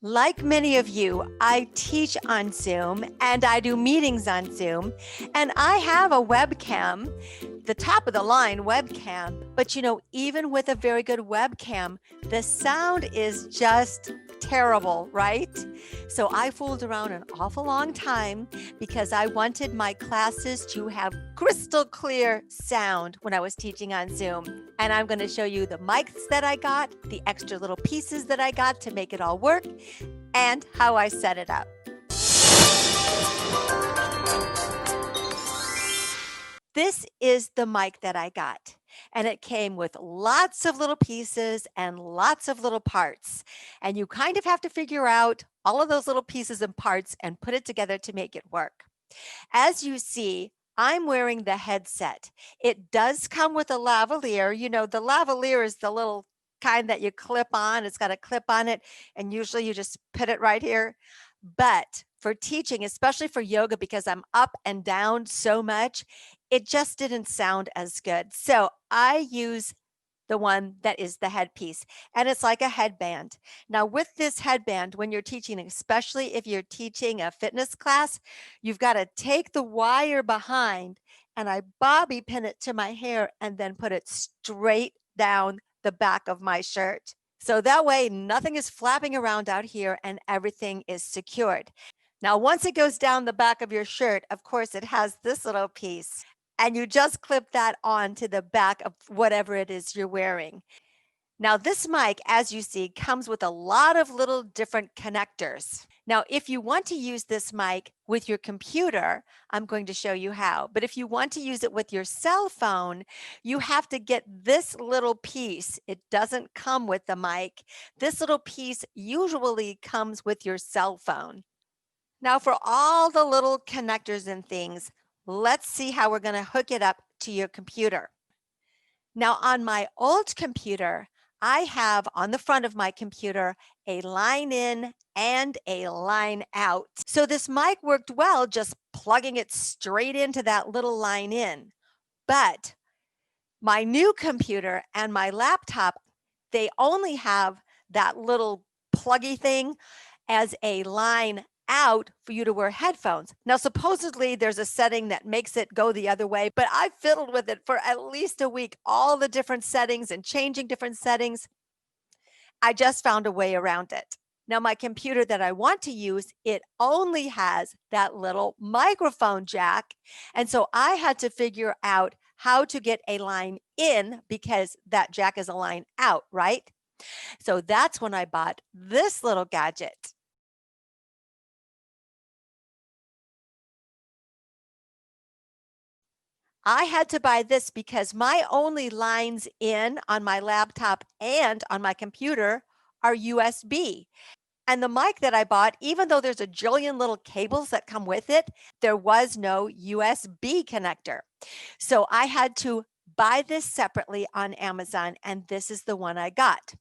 Like many of you, I teach on Zoom and I do meetings on Zoom, and I have a webcam, the top of the line webcam. But even with a very good webcam, the sound is just terrible, right? So I fooled around an awful long time because I wanted my classes to have crystal clear sound when I was teaching on Zoom. And I'm going to show you the mics that I got, the extra little pieces that I got to make it all work, and how I set it up. This is the mic that I got, and it came with lots of little pieces and lots of little parts. And you kind of have to figure out all of those little pieces and parts and put it together to make it work. As you see, I'm wearing the headset. It does come with a lavalier. The lavalier is the little kind that you clip on. It's got a clip on it, and usually you just put it right here. But for teaching, especially for yoga, because I'm up and down so much, it just didn't sound as good. So I use the one that is the headpiece, and it's like a headband. Now, with this headband, when you're teaching, especially if you're teaching a fitness class, you've got to take the wire behind, and I bobby pin it to my hair and then put it straight down the back of my shirt. So that way nothing is flapping around out here and everything is secured. Now, once it goes down the back of your shirt, of course, it has this little piece, and you just clip that on to the back of whatever it is you're wearing. Now, this mic, as you see, comes with a lot of little different connectors. Now, if you want to use this mic with your computer, I'm going to show you how. But if you want to use it with your cell phone, you have to get this little piece. It doesn't come with the mic. This little piece usually comes with your cell phone. Now, for all the little connectors and things, let's see how we're going to hook it up to your computer. Now, on my old computer, I have on the front of my computer a line in and a line out. So this mic worked well just plugging it straight into that little line in. But my new computer and my laptop, they only have that little pluggy thing as a line out for you to wear headphones. Now, supposedly there's a setting that makes it go the other way, but I fiddled with it for at least a week, all the different settings and changing different settings. I just found a way around it. Now, my computer that I want to use, it only has that little microphone jack. And so I had to figure out how to get a line in because that jack is a line out, right? So that's when I bought this little gadget. I had to buy this because my only lines in on my laptop and on my computer are USB. And the mic that I bought, even though there's a jillion little cables that come with it, there was no USB connector. So I had to buy this separately on Amazon, and this is the one I got.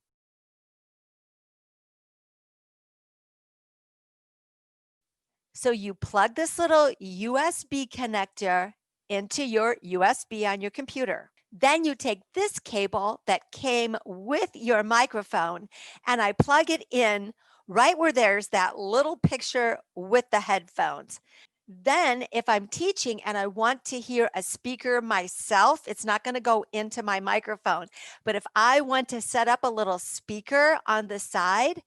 So you plug this little USB connector into your USB on your computer. Then you take this cable that came with your microphone and I plug it in right where there's that little picture with the headphones. Then if I'm teaching and I want to hear a speaker myself, it's not going to go into my microphone. But if I want to set up a little speaker on the side,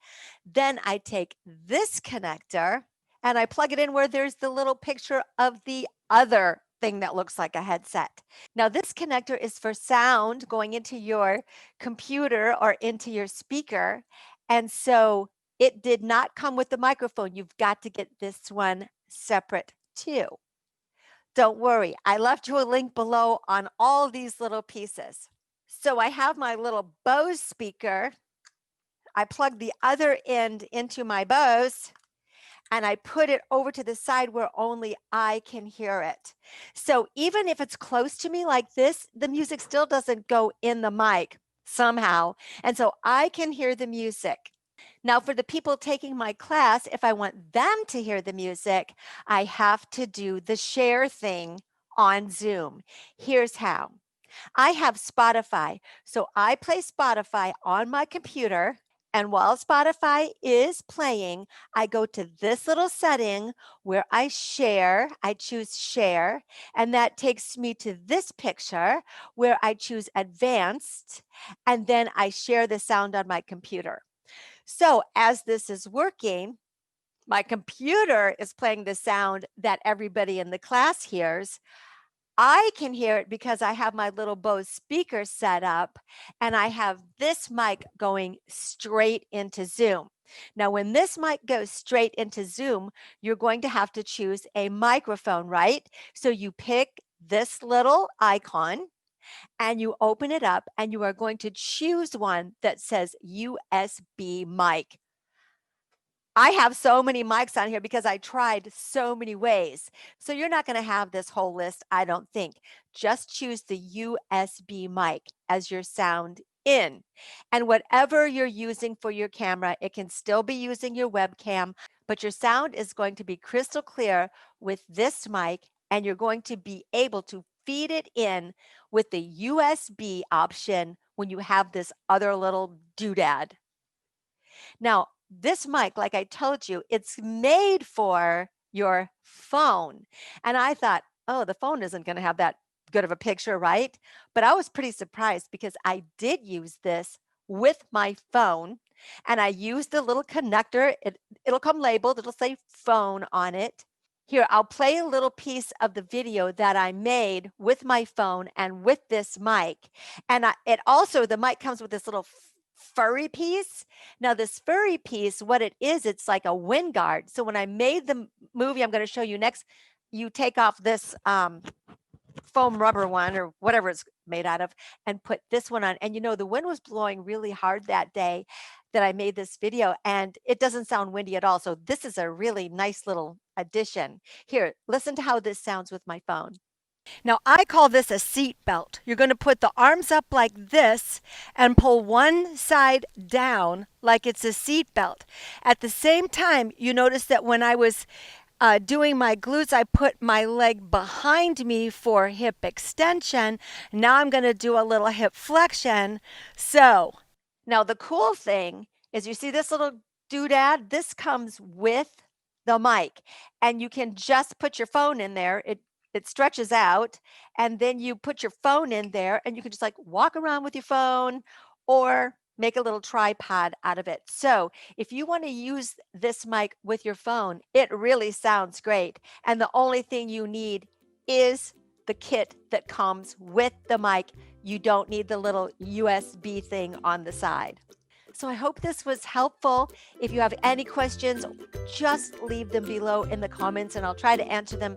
then I take this connector and I plug it in where there's the little picture of the other thing that looks like a headset. Now, this connector is for sound going into your computer or into your speaker. And so it did not come with the microphone. You've got to get this one separate too. Don't worry, I left you a link below on all these little pieces. So I have my little Bose speaker. I plug the other end into my Bose and I put it over to the side where only I can hear it. So even if it's close to me like this, the music still doesn't go in the mic somehow. And so I can hear the music. Now, for the people taking my class, if I want them to hear the music, I have to do the share thing on Zoom. Here's how. I have Spotify. So I play Spotify on my computer And while Spotify is playing, I go to this little setting where I share, I choose share, and that takes me to this picture where I choose advanced, and then I share the sound on my computer. So as this is working, my computer is playing the sound that everybody in the class hears. I can hear it because I have my little Bose speaker set up and I have this mic going straight into Zoom. Now, when this mic goes straight into Zoom, you're going to have to choose a microphone, right? So you pick this little icon and you open it up and you are going to choose one that says USB mic. I have so many mics on here because I tried so many ways. So you're not going to have this whole list, I don't think. Just choose the USB mic as your sound in. And whatever you're using for your camera, it can still be using your webcam, but your sound is going to be crystal clear with this mic, and you're going to be able to feed it in with the USB option when you have this other little doodad. Now, this mic, like I told you, it's made for your phone. And I thought, oh, the phone isn't going to have that good of a picture, right? But I was pretty surprised because I did use this with my phone and I used the little connector. It'll come labeled, it'll say phone on it. Here, I'll play a little piece of the video that I made with my phone and with this mic. And it also, the mic comes with this little furry piece. Now, this furry piece, what it is, it's like a wind guard. So when I made the movie I'm going to show you next, you take off this foam rubber one or whatever it's made out of and put this one on. And the wind was blowing really hard that day that I made this video and it doesn't sound windy at all. So this is a really nice little addition. Here, listen to how this sounds with my phone. Now, I call this a seat belt. You're going to put the arms up like this and pull one side down like it's a seat belt. At the same time, you notice that when I was doing my glutes, I put my leg behind me for hip extension. Now I'm going to do a little hip flexion. So now the cool thing is you see this little doodad? This comes with the mic and you can just put your phone in there. It stretches out and then you put your phone in there and you can just like walk around with your phone or make a little tripod out of it. So if you want to use this mic with your phone, it really sounds great. And the only thing you need is the kit that comes with the mic. You don't need the little USB thing on the side. So I hope this was helpful. If you have any questions, just leave them below in the comments and I'll try to answer them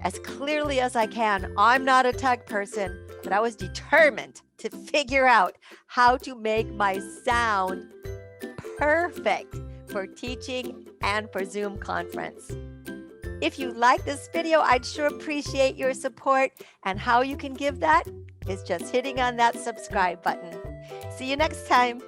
as clearly as I can. I'm not a tech person, but I was determined to figure out how to make my sound perfect for teaching and for Zoom conference. If you like this video, I'd sure appreciate your support, and how you can give that is just hitting on that subscribe button. See you next time.